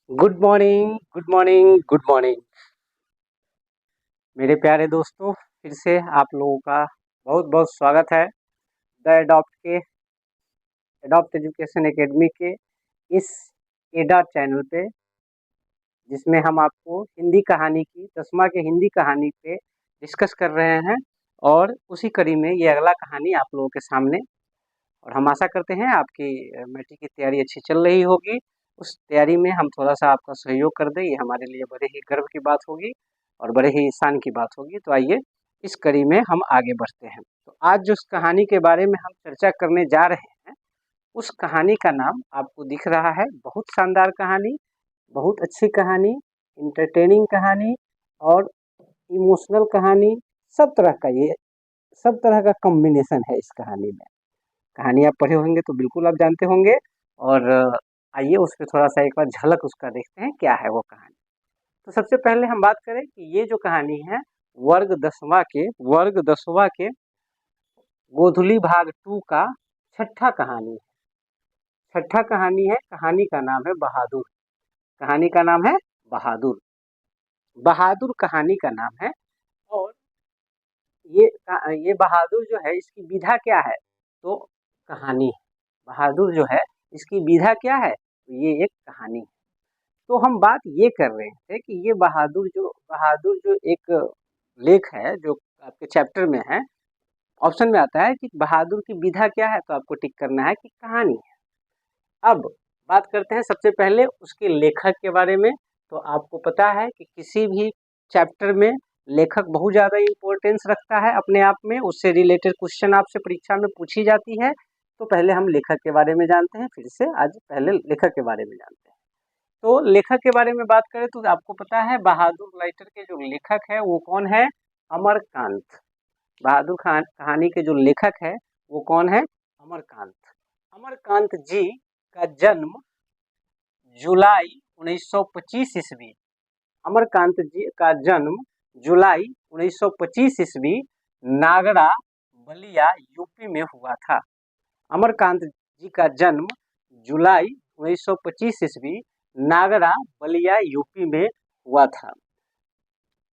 Good morning, good morning, good morning मेरे प्यारे दोस्तों। फिर से आप लोगों का बहुत बहुत स्वागत है द एडॉप्ट एजुकेशन एकेडमी के इस एडा चैनल पे, जिसमें हम आपको हिंदी कहानी की 10वीं के हिंदी कहानी पे डिस्कस कर रहे हैं। और उसी कड़ी में ये अगला कहानी आप लोगों के सामने। और हम आशा करते हैं आपकी मैट्रिक की तैयारी अच्छी चल रही होगी। उस तैयारी में हम थोड़ा सा आपका सहयोग कर दें, ये हमारे लिए बड़े ही गर्व की बात होगी और बड़े ही शान की बात होगी। तो आइए इस कड़ी में हम आगे बढ़ते हैं। तो आज जिस कहानी के बारे में हम चर्चा करने जा रहे हैं, उस कहानी का नाम आपको दिख रहा है। बहुत शानदार कहानी, बहुत अच्छी कहानी, इंटरटेनिंग कहानी और इमोशनल कहानी। सब तरह का ये सब तरह का कॉम्बिनेशन है इस कहानी में। कहानी आप पढ़े होंगे तो बिल्कुल आप जानते होंगे। और आइए उस पर थोड़ा सा एक बार झलक उसका देखते हैं, क्या है वो कहानी। तो सबसे पहले हम बात करें कि ये जो कहानी है वर्ग 10वां के गोधुली भाग 2 का छठा कहानी है। छठा कहानी है। कहानी का नाम है बहादुर। कहानी का नाम है बहादुर। बहादुर कहानी का नाम है। और ये बहादुर जो है, इसकी विधा क्या है? तो कहानी है। बहादुर जो है, इसकी विधा क्या है? तो ये एक कहानी है। तो हम बात ये कर रहे थे कि ये बहादुर जो एक लेख है, जो आपके चैप्टर में है, ऑप्शन में आता है कि बहादुर की विधा क्या है, तो आपको टिक करना है कि कहानी है। अब बात करते हैं सबसे पहले उसके लेखक के बारे में। तो आपको पता है कि किसी भी चैप्टर में लेखक बहुत ज़्यादा इम्पोर्टेंस रखता है अपने आप में। उससे रिलेटेड क्वेश्चन आपसे परीक्षा में पूछी जाती है। तो पहले हम लेखक के बारे में जानते हैं, फिर से आज पहले लेखक के बारे में जानते हैं। तो लेखक के बारे में बात करें तो आपको पता है बहादुर राइटर के जो लेखक है वो कौन है? अमरकांत। बहादुर खान कहानी के जो लेखक है वो कौन है? अमरकांत। अमरकांत जी का जन्म जुलाई 1925 ईस्वी। अमरकांत जी का जन्म जुलाई 1925 ईस्वी नागड़ा बलिया यूपी में हुआ था। अमरकांत जी का जन्म जुलाई 1925 ईस्वी नागड़ा बलिया यूपी में हुआ था।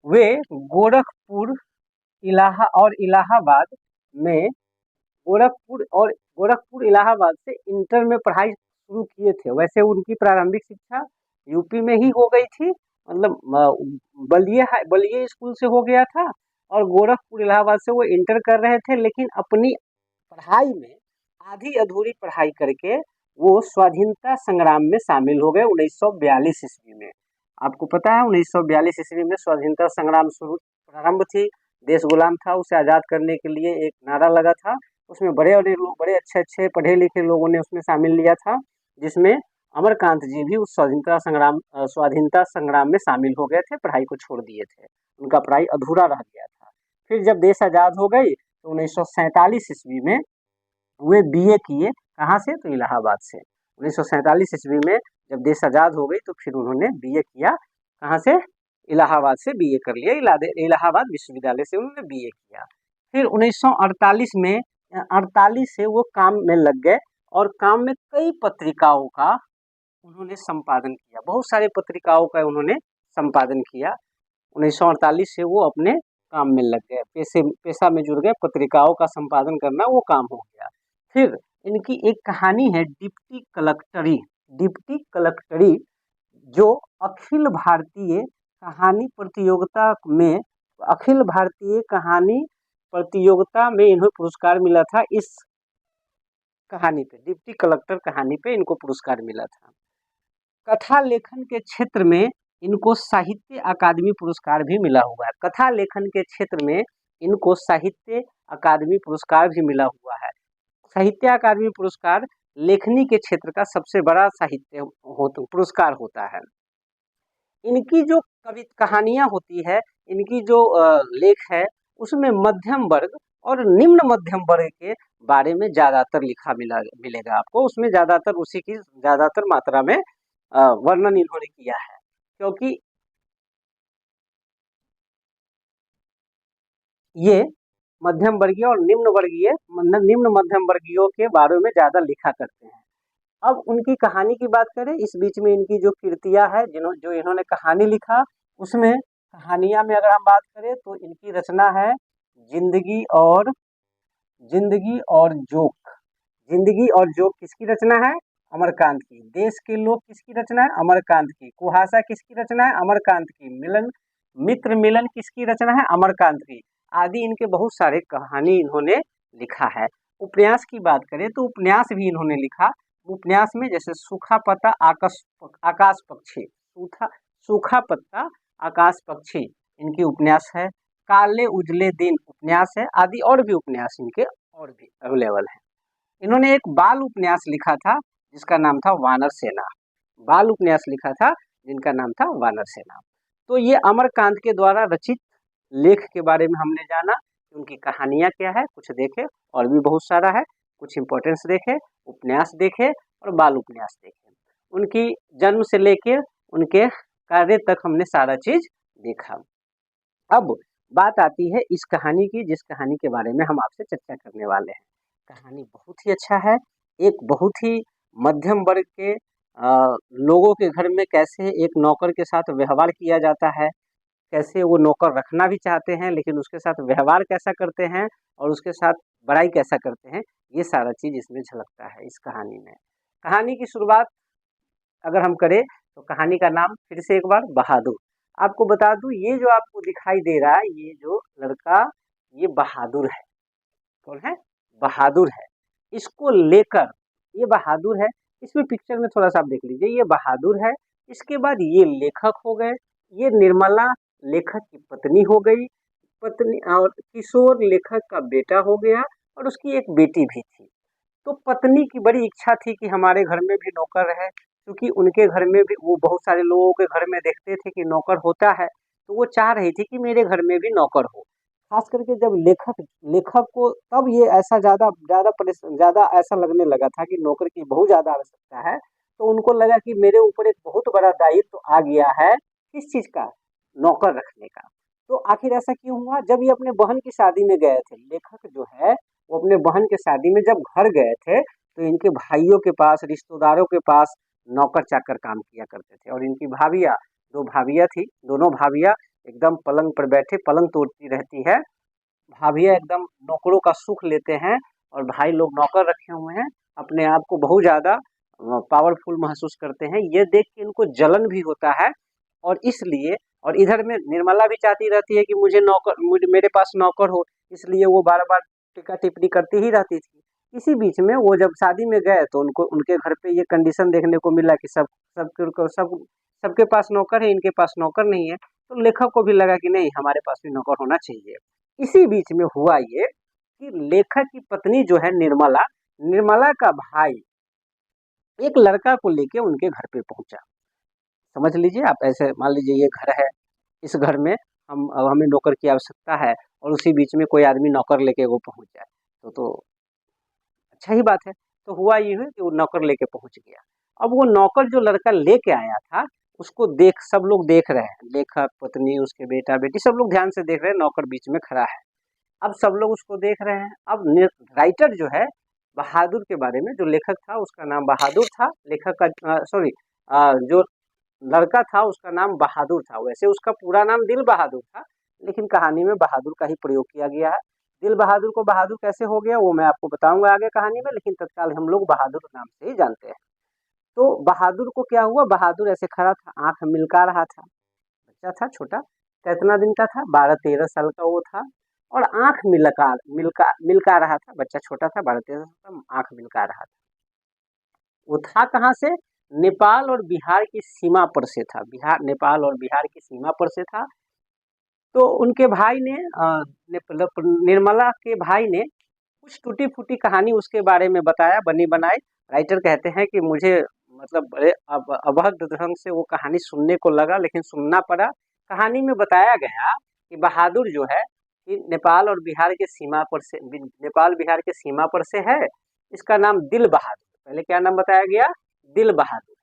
वे गोरखपुर इलाहाबाद में गोरखपुर इलाहाबाद से इंटर में पढ़ाई शुरू किए थे। वैसे उनकी प्रारंभिक शिक्षा यूपी में ही हो गई थी, मतलब बलिया स्कूल से हो गया था। और गोरखपुर इलाहाबाद से वो इंटर कर रहे थे, लेकिन अपनी पढ़ाई में आधी अधूरी पढ़ाई करके वो स्वाधीनता संग्राम में शामिल हो गए 1942 ईस्वी में। आपको पता है 1942 ईस्वी में स्वाधीनता संग्राम शुरू प्रारंभ थी। देश गुलाम था, उसे आज़ाद करने के लिए एक नारा लगा था। उसमें बड़े-बड़े लोग, बड़े अच्छे-अच्छे पढ़े-लिखे लोगों ने उसमें शामिल लिया था, जिसमें अमरकांत जी भी उस स्वाधीनता संग्राम में शामिल हो गए थे, पढ़ाई को छोड़ दिए थे। उनका पढ़ाई अधूरा रह गया था। फिर जब देश आज़ाद हो गई तो 1947 ईस्वी में वे बीए किए। कहाँ से? तो इलाहाबाद से। 1947 ईस्वी में जब देश आज़ाद हो गई तो फिर उन्होंने बीए किया। कहाँ से? इलाहाबाद से बीए कर लिया। इलाहाबाद विश्वविद्यालय से उन्होंने बीए किया। फिर 1948 में 48 से वो काम में लग गए और काम में कई पत्रिकाओं का उन्होंने संपादन किया। बहुत सारे पत्रिकाओं का उन्होंने संपादन किया। 1948 से वो अपने काम में लग गए, पेशा में जुड़ गए। पत्रिकाओं का संपादन करना वो काम हो गया। फिर इनकी एक कहानी है डिप्टी कलेक्टरी। डिप्टी कलेक्टरी जो अखिल भारतीय कहानी प्रतियोगिता में अखिल भारतीय कहानी प्रतियोगिता में इन्हें पुरस्कार मिला था। इस कहानी पे, डिप्टी कलेक्टर कहानी पे इनको पुरस्कार मिला था। कथा लेखन के क्षेत्र में इनको साहित्य अकादमी पुरस्कार भी मिला हुआ है। कथा लेखन के क्षेत्र में इनको साहित्य अकादमी पुरस्कार भी मिला हुआ है। साहित्य अकादमी पुरस्कार लेखनी के क्षेत्र का सबसे बड़ा पुरस्कार होता है। इनकी जो कहानियां होती है, इनकी जो लेख है, उसमें मध्यम वर्ग और निम्न मध्यम वर्ग के बारे में ज्यादातर मिलेगा आपको। उसमें ज्यादातर उसी की ज्यादातर मात्रा में वर्णन इन्होंने किया है, क्योंकि ये मध्यम वर्गीय और निम्न मध्यम वर्गीयों के बारे में ज्यादा लिखा करते हैं। अब उनकी कहानी की बात करें, इस बीच में इनकी जो कृतियाँ है, जो इन्होंने कहानी लिखा, उसमें कहानियाँ में अगर हम बात करें तो इनकी रचना है जिंदगी और जिंदगी और जोक। जिंदगी और जोक किसकी रचना है? अमरकांत की। देश के लोग किसकी रचना है? अमरकांत की। कुहासा किसकी रचना है? अमरकांत की। मिलन मित्र मिलन किसकी रचना है? अमरकांत की। आदि इनके बहुत सारे कहानी इन्होंने लिखा है। उपन्यास की बात करें तो उपन्यास भी इन्होंने लिखा। उपन्यास में जैसे सूखा पत्ता आकाश पक्षी, सूखा पत्ता आकाश पक्षी इनकी उपन्यास है। काले उजले दिन उपन्यास है। आदि और भी उपन्यास इनके और भी अवेलेबल है। इन्होंने एक बाल उपन्यास लिखा था जिसका नाम था वानर सेना। बाल उपन्यास लिखा था जिनका नाम था वानर सेना। तो ये अमरकांत के द्वारा रचित लेख के बारे में हमने जाना कि उनकी कहानियाँ क्या है, कुछ देखे, और भी बहुत सारा है, कुछ इंपॉर्टेंस देखे, उपन्यास देखे और बाल उपन्यास देखे। उनकी जन्म से लेकर उनके कार्य तक हमने सारा चीज देखा। अब बात आती है इस कहानी की, जिस कहानी के बारे में हम आपसे चर्चा करने वाले हैं। कहानी बहुत ही अच्छा है। एक बहुत ही मध्यम वर्ग के लोगों के घर में कैसे एक नौकर के साथ व्यवहार किया जाता है, कैसे वो नौकर रखना भी चाहते हैं लेकिन उसके साथ व्यवहार कैसा करते हैं और उसके साथ बड़ाई कैसा करते हैं, ये सारा चीज़ इसमें झलकता है इस कहानी में। कहानी की शुरुआत अगर हम करें तो कहानी का नाम फिर से एक बार बहादुर। आपको बता दूं, ये जो आपको दिखाई दे रहा है, ये जो लड़का, ये बहादुर है। कौन है? बहादुर है। इसको लेकर, ये बहादुर है, इसमें पिक्चर में थोड़ा सा आप देख लीजिए, ये बहादुर है। इसके बाद ये लेखक हो गए, ये निर्मला लेखक की पत्नी हो गई, पत्नी, और किशोर लेखक का बेटा हो गया, और उसकी एक बेटी भी थी। तो पत्नी की बड़ी इच्छा थी कि हमारे घर में भी नौकर रहे, क्योंकि उनके घर में भी, वो बहुत सारे लोगों के घर में देखते थे कि नौकर होता है, तो वो चाह रही थी कि मेरे घर में भी नौकर हो। खास करके जब लेखक लेखक को तब ये ऐसा ज़्यादा ऐसा लगने लगा था कि नौकर की बहुत ज़्यादा आवश्यकता है, तो उनको लगा कि मेरे ऊपर एक बहुत बड़ा दायित्व तो आ गया है, किस चीज़ का? नौकर रखने का। तो आखिर ऐसा क्यों हुआ? जब ये अपने बहन की शादी में गए थे, लेखक जो है वो अपने बहन के शादी में जब घर गए थे, तो इनके भाइयों के पास, रिश्तेदारों के पास नौकर चाकर काम किया करते थे। और इनकी भाभियाँ, दो भाभियाँ थी, दोनों भाभियाँ एकदम पलंग पर बैठे पलंग तोड़ती रहती है। भाभियाँ एकदम नौकरों का सुख लेते हैं, और भाई लोग नौकर रखे हुए हैं, अपने आप को बहुत ज़्यादा पावरफुल महसूस करते हैं। ये देख के इनको जलन भी होता है, और इसलिए, और इधर में निर्मला भी चाहती रहती है कि मेरे पास नौकर हो, इसलिए वो बार बार टीका टिप्पणी करती ही रहती थी। इसी बीच में वो जब शादी में गए तो उनको उनके घर पे ये कंडीशन देखने को मिला कि सबके पास नौकर है, इनके पास नौकर नहीं है। तो लेखक को भी लगा कि नहीं, हमारे पास भी नौकर होना चाहिए। इसी बीच में हुआ ये कि लेखक की पत्नी जो है निर्मला, निर्मला का भाई एक लड़का को लेके उनके घर पे पहुंचा। समझ लीजिए आप, ऐसे मान लीजिए ये घर है, इस घर में हमें नौकर की आवश्यकता है, और उसी बीच में कोई आदमी नौकर लेके वो पहुंच जाए तो अच्छा ही बात है। तो हुआ ये है कि वो नौकर लेके पहुंच गया। अब वो नौकर जो लड़का लेके आया था, उसको देख सब लोग देख रहे हैं, लेखक, पत्नी, उसके बेटा बेटी, सब लोग ध्यान से देख रहे हैं, नौकर बीच में खड़ा है। अब सब लोग उसको देख रहे हैं। अब राइटर जो है बहादुर के बारे में, जो लेखक था उसका नाम बहादुर था, लेखक का सॉरी, जो लड़का था उसका नाम बहादुर था। वैसे उसका पूरा नाम दिल बहादुर था, लेकिन कहानी में बहादुर का ही प्रयोग किया गया है। दिल बहादुर को बहादुर कैसे हो गया वो मैं आपको बताऊंगा आगे कहानी में, लेकिन तत्काल हम लोग बहादुर नाम से ही जानते हैं। तो बहादुर को क्या हुआ? बहादुर ऐसे खड़ा था, आंख मिलका रहा था, बच्चा था छोटा, कितना दिन का था? 12-13 साल का वो था, और आंख मिलका मिलका मिलका रहा था। बच्चा छोटा था, 12-13 साल का, आंख मिलका रहा था। वो था कहाँ से? नेपाल और बिहार की सीमा पर से था। नेपाल और बिहार की सीमा पर से था। तो उनके भाई ने निर्मला के भाई ने कुछ टूटी फूटी कहानी उसके बारे में बताया, बनी बनाई। राइटर कहते हैं कि मुझे मतलब बड़े अभद्र ढंग से वो कहानी सुनने को लगा, लेकिन सुनना पड़ा। कहानी में बताया गया कि बहादुर जो है कि नेपाल और बिहार के सीमा पर से, नेपाल बिहार के सीमा पर से है। इसका नाम दिल बहादुर, पहले क्या नाम बताया गया? दिल बहादुर।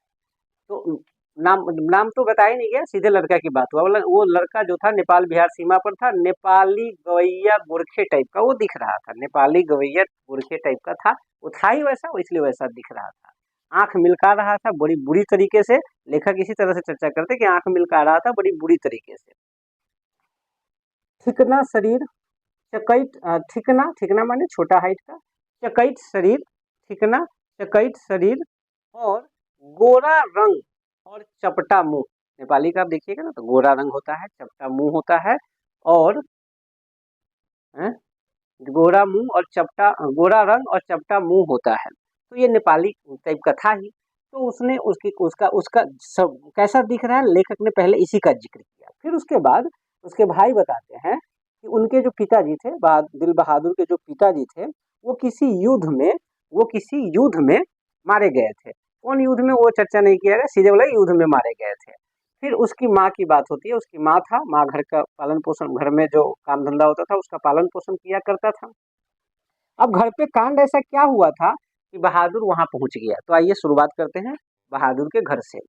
तो नाम नाम तो बताया नहीं गया, सीधे लड़का की बात हुआ। वो लड़का जो था नेपाल बिहार सीमा पर था, नेपाली गवैया गोरखे टाइप का वो दिख रहा था, नेपाली गवैया गोरखे टाइप का था। वो था ही वैसा, इसलिए वैसा दिख रहा था। आंख मिलका रहा था बड़ी बुरी तरीके से। लेखक इसी तरह से चर्चा करते कि आंख मिलका रहा था बड़ी बुरी तरीके से। ठिकना शरीर, चकैत ठिकना, ठिकना माने छोटा हाइट का, चकैत शरीर, ठिकना, चकैत शरीर और गोरा रंग और चपटा मुंह। नेपाली का आप देखिएगा ना तो गोरा रंग होता है, चपटा मुंह होता है और गोरा मुंह और चपटा, गोरा रंग और चपटा मुंह होता है। तो ये नेपाली टाइप का था ही। तो उसने उसकी उसका उसका सब कैसा दिख रहा है, लेखक ने पहले इसी का जिक्र किया। फिर उसके बाद उसके भाई बताते हैं कि उनके जो पिताजी थे, दिल बहादुर के जो पिताजी थे, वो किसी युद्ध में मारे गए थे। कौन युद्ध में वो चर्चा नहीं किया गया, सीधे बोला युद्ध में मारे गए थे। फिर उसकी माँ की बात होती है। उसकी माँ था, माँ घर का पालन पोषण, घर में जो काम धंधा होता था उसका पालन पोषण किया करता था। अब घर पे कांड ऐसा क्या हुआ था कि बहादुर वहां पहुंच गया। तो आइए शुरुआत करते हैं बहादुर के घर से।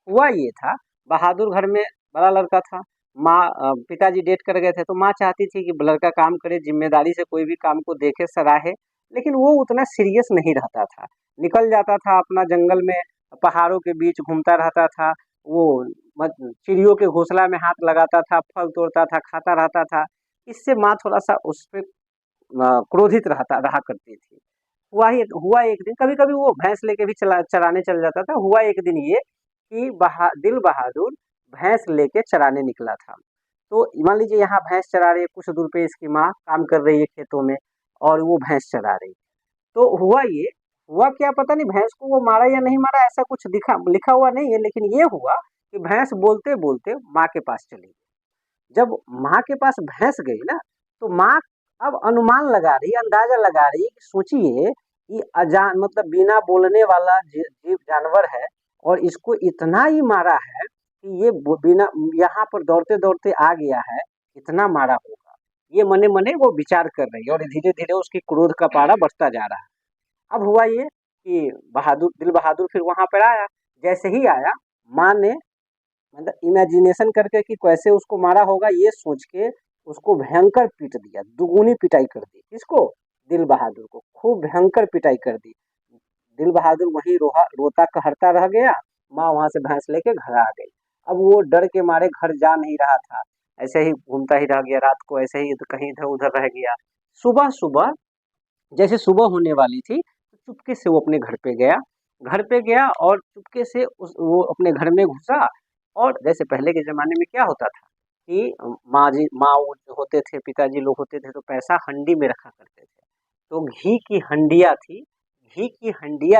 हुआ ये था, बहादुर घर में बड़ा लड़का था। पिताजी डेट कर गए थे तो माँ चाहती थी कि लड़का काम करे, जिम्मेदारी से कोई भी काम को देखे सराहे। लेकिन वो उतना सीरियस नहीं रहता था, निकल जाता था अपना जंगल में, पहाड़ों के बीच घूमता रहता था। वो चिड़ियों के घोंसला में हाथ लगाता था, फल तोड़ता था, खाता रहता था। इससे माँ थोड़ा सा उस पर क्रोधित रहा करती थी। हुआ एक दिन, कभी कभी वो भैंस लेके भी चराने चल जाता था। हुआ एक दिन ये कि दिल बहादुर भैंस लेके चराने निकला था। तो मान लीजिए यहाँ भैंस चरा रही है, कुछ दूर पे इसकी माँ काम कर रही है खेतों में और वो भैंस चरा रही है। तो हुआ क्या पता नहीं, भैंस को वो मारा या नहीं मारा, ऐसा कुछ लिखा हुआ नहीं है। लेकिन ये हुआ कि भैंस बोलते बोलते माँ के पास चली गई। जब माँ के पास भैंस गई ना, तो माँ अब अनुमान लगा रही, अंदाजा लगा रही कि सोचिए कि अजान मतलब बिना बोलने वाला जीव जानवर है और इसको इतना ही मारा है कि ये बिना, यहाँ पर दौड़ते दौड़ते आ गया है, इतना मारा होगा। ये मने मने वो विचार कर रही है और धीरे धीरे उसकी क्रोध का पारा बढ़ता जा रहा है। अब हुआ ये कि दिल बहादुर फिर वहां पर आया। जैसे ही आया, माँ ने मतलब इमेजिनेशन करके कि कैसे उसको मारा होगा, ये सोच के उसको भयंकर पीट दिया, दुगुनी पिटाई कर दी। किसको? दिल बहादुर को खूब भयंकर पिटाई कर दी। दिल बहादुर वहीं रोता कहरता रह गया। माँ वहां से भैंस लेके घर आ गई। अब वो डर के मारे घर जा नहीं रहा था, ऐसे ही घूमता ही रह गया। रात को ऐसे ही कहीं इधर उधर रह गया। सुबह सुबह जैसे सुबह होने वाली थी तो चुपके से वो अपने घर पे गया और चुपके से वो अपने घर में घुसा। और जैसे पहले के जमाने में क्या होता था कि माँ वो जो होते थे, पिताजी लोग होते थे, तो पैसा हंडी में रखा करते थे। तो घी की हंडिया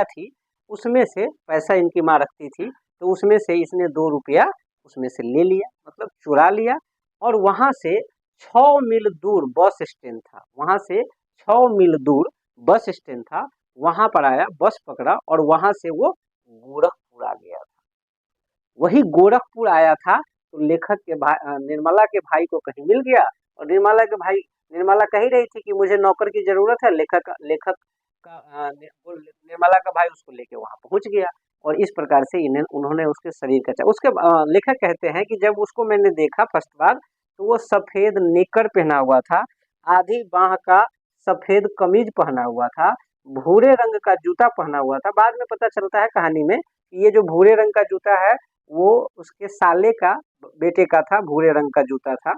थी, उसमें से पैसा इनकी माँ रखती थी। तो उसमें से इसने 2 रुपया उसमें से ले लिया, मतलब चुरा लिया। और वहां से 6 मील दूर बस स्टैंड था, वहां से 6 मील दूर बस स्टैंड था, वहां पर आया, बस पकड़ा और वहां से वो गोरखपुर आ गया। वही गोरखपुर आया था तो लेखक के भाई, निर्मला के भाई को कहीं मिल गया। और निर्मला कह ही रही थी कि मुझे नौकर की जरूरत है। लेखक का निर्मला का भाई उसको लेके वहां पहुंच गया। और इस प्रकार से उन्होंने उसके शरीर का उसके लेखक कहते हैं कि जब उसको मैंने देखा फर्स्ट बार तो वो सफेद नेकर पहना हुआ था, आधी बाह का सफेद कमीज पहना हुआ था, भूरे रंग का जूता पहना हुआ था। बाद में पता चलता है कहानी में कि ये जो भूरे रंग का जूता है वो उसके साले का बेटे का था, भूरे रंग का जूता था।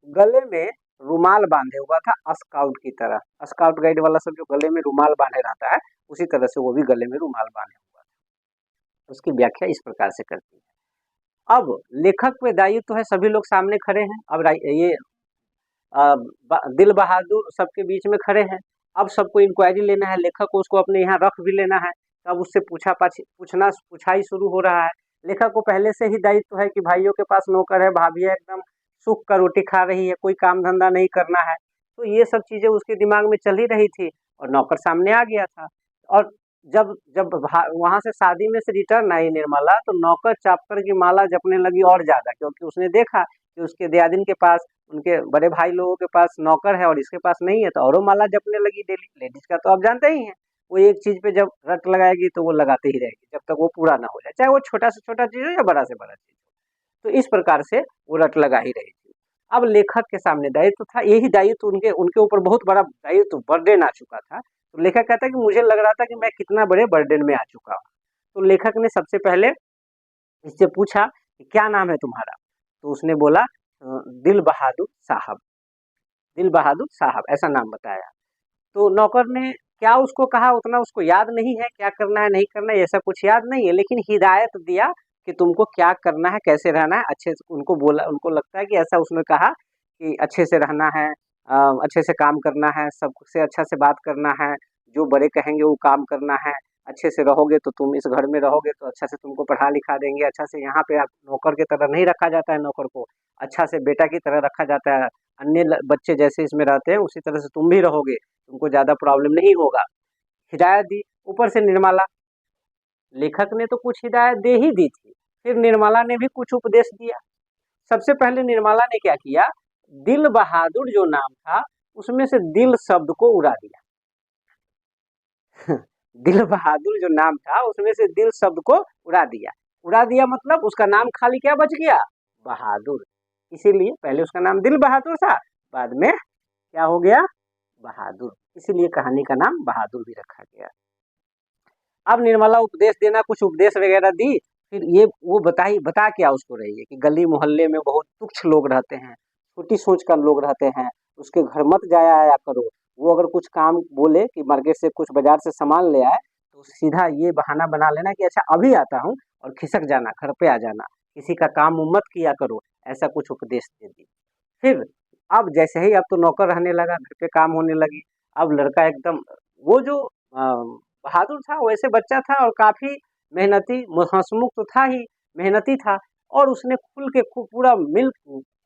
गले में रुमाल बांधे हुआ था, स्काउट की तरह। स्काउट गाइड वाला सब जो गले में रुमाल बांधे रहता है, उसी तरह से वो भी गले में रुमाल बांधे हुआ था। उसकी व्याख्या इस प्रकार से करती है। अब लेखक पे दायित्व तो है, सभी लोग सामने खड़े हैं। अब ये दिल बहादुर सबके बीच में खड़े हैं। अब सबको इंक्वायरी लेना है, लेखक को उसको अपने यहाँ रख भी लेना है। अब उससे पूछाई शुरू हो रहा है। लेखक को पहले से ही दायित्व है कि भाइयों के पास नौकर है, भाभी एकदम सुख का रोटी खा रही है, कोई काम धंधा नहीं करना है। तो ये सब चीजें उसके दिमाग में चल ही रही थी और नौकर सामने आ गया था। और जब जब वहां से शादी में से रिटर्न आई निर्मला, तो नौकर चापकर की माला जपने लगी और ज्यादा, क्योंकि उसने देखा कि उसके दियादिन के पास, उनके बड़े भाई लोगों के पास नौकर है और इसके पास नहीं है, तो औरों माला जपने लगी डेली। लेडीज का तो आप जानते ही हैं, वो एक चीज पे जब रट लगाएगी तो वो लगाते ही रहेगी जब तक वो पूरा ना हो जाए, चाहे वो छोटा से छोटा चीज हो या बड़ा से बड़ा चीज हो। तो इस प्रकार से वो रट लगा ही रही थी। अब लेखक के सामने दायित्व था, यही दायित्व उनके ऊपर बहुत बड़ा दायित्व, बर्डन आ चुका था। तो लेखक कहता है कि मुझे लग रहा था कि मैं कितना बड़े बर्डन में आ चुका हूँ। तो लेखक ने सबसे पहले इससे पूछा कि क्या नाम है तुम्हारा? तो उसने बोला दिल बहादुर साहब, दिल बहादुर साहब ऐसा नाम बताया। तो नौकर ने क्या उसको कहा उतना उसको याद नहीं है, क्या करना है नहीं करना है ऐसा कुछ याद नहीं है, लेकिन हिदायत दिया कि तुमको क्या करना है, कैसे रहना है, अच्छे से उनको बोला, उनको लगता है कि ऐसा उसने कहा कि अच्छे से रहना है, अच्छे से काम करना है, सबसे अच्छा से बात करना है, जो बड़े कहेंगे वो काम करना है, अच्छे से रहोगे तो तुम इस घर में रहोगे तो अच्छा से तुमको पढ़ा लिखा देंगे, अच्छा से यहाँ पे आप नौकर की तरह नहीं रखा जाता है, नौकर को अच्छा से बेटा की तरह रखा जाता है, अन्य बच्चे जैसे इसमें रहते हैं उसी तरह से तुम भी रहोगे, तुमको ज़्यादा प्रॉब्लम नहीं होगा। हिदायत दी, ऊपर से निर्मला, लेखक ने तो कुछ हिदायत दे ही दी थी, फिर निर्मला ने भी कुछ उपदेश दिया। सबसे पहले निर्मला ने क्या किया, दिल बहादुर जो नाम था उसमें से दिल शब्द को उड़ा दिया। दिल बहादुर जो नाम था उसमें से दिल शब्द को उड़ा दिया। उड़ा दिया मतलब उसका नाम खाली क्या बच गया, बहादुर। इसीलिए पहले उसका नाम दिल बहादुर था, बाद में क्या हो गया, बहादुर, इसीलिए कहानी का नाम बहादुर भी रखा गया। अब निर्मला उपदेश देना, कुछ उपदेश वगैरह दी, फिर ये वो बता क्या उसको रही है कि गली मोहल्ले में बहुत तुच्छ लोग रहते हैं, छोटी सोच का लोग रहते हैं, उसके घर मत जाया आया करो। वो अगर कुछ काम बोले कि मार्केट से कुछ बाजार से सामान ले आए तो सीधा ये बहाना बना लेना कि अच्छा अभी आता हूँ, और खिसक जाना, घर पे आ जाना, किसी का काम मत किया करो, ऐसा कुछ उपदेश दे दी। फिर अब जैसे ही अब तो नौकर रहने लगा, घर पे काम होने लगी, अब लड़का एकदम वो जो बहादुर था वैसे बच्चा था और काफी मेहनती, हंसमुख तो था ही, मेहनती था, और उसने खुल के खूब पूरा मिल